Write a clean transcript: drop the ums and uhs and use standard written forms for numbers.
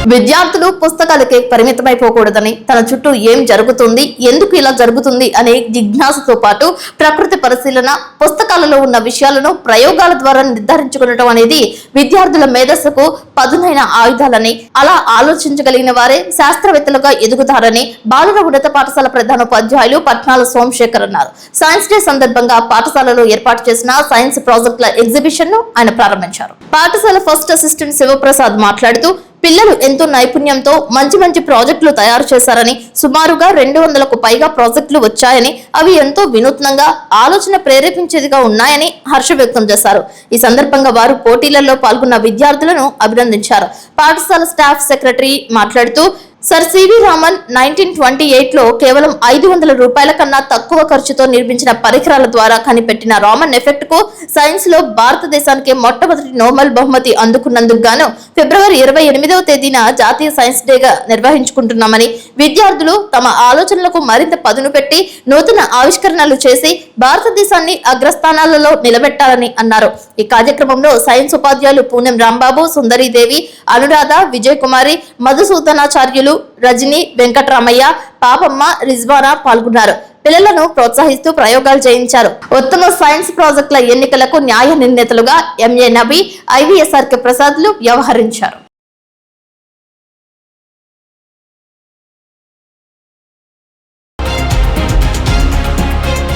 విద్యార్థులు పుస్తకాలకే పరిమితమైపోకూడదని, తన చుట్టూ ఏం జరుగుతుంది, ఎందుకు ఇలా జరుగుతుంది అనే జిజ్ఞాసతో పాటు ప్రకృతి పరిశీలన, పుస్తకాలలో ఉన్న విషయాలను ప్రయోగాల ద్వారా నిర్ధారించుకోవడం అనేది విద్యార్థుల మేధస్సుకు పదునైన ఆయుధాలని, అలా ఆలోచించగలిగిన వారే శాస్త్రవేత్తలుగా ఎదుగుతారని బాలుర ఉన్నత పాఠశాల ప్రధానోపాధ్యాయులు పట్నాల సోమశేఖర్ అన్నారు. సైన్స్ డే సందర్భంగా పాఠశాలలో ఏర్పాటు చేసిన సైన్స్ ప్రాజెక్టుల ఎగ్జిబిషన్ ను ఆయన ప్రారంభించారు. పాఠశాల ఫస్ట్ అసిస్టెంట్ శివప్రసాద్ మాట్లాడుతూ, పిల్లలు ఎంతో నైపుణ్యంతో మంచి ప్రాజెక్టులు తయారు చేశారని, సుమారుగా 200కు పైగా ప్రాజెక్టులు వచ్చాయని, అవి ఎంతో వినూత్నంగా ఆలోచన ప్రేరేపించేదిగా ఉన్నాయని హర్షం వ్యక్తం చేశారు. ఈ సందర్భంగా వారు పోటీలలో పాల్గొన్న విద్యార్థులను అభినందించారు. పాఠశాల స్టాఫ్ సెక్రటరీ మాట్లాడుతూ, సర్ సివి రామన్ 1928లో కేవలం 500 రూపాయల కన్నా తక్కువ ఖర్చుతో నిర్మించిన పరికరాల ద్వారా కనిపెట్టిన రామన్ ఎఫెక్ట్ కు సైన్స్ లో భారతదేశానికి మొట్టమొదటి నోబెల్ బహుమతి అందుకున్నందుకు గాను ఫిబ్రవరి 28వ తేదీన జాతీయ సైన్స్ డేగా నిర్వహించుకుంటున్నామని, విద్యార్థులు తమ ఆలోచనలకు మరింత పదును పెట్టి నూతన ఆవిష్కరణలు చేసి భారతదేశాన్ని అగ్రస్థానాలలో నిలబెట్టాలని అన్నారు. ఈ కార్యక్రమంలో సైన్స్ ఉపాధ్యాయులు పూనెం రాంబాబు, సుందరీదేవి, అనురాధ, విజయ్ కుమారి, మధుసూదనాచార్యులు, రజని, వెంకటరామయ్య, పాపమ్మ, రిజ్వానా పాల్గొన్నారు. పిల్లలను ప్రోత్సహిస్తూ ప్రయోగాలు చేయించారు. ఉత్తమ సైన్స్ ప్రాజెక్టుల ఎన్నికలకు న్యాయ నిర్ణేతలుగా ఎంఏ నబీ, IVSRK ప్రసాద్లు వ్యవహరించారు.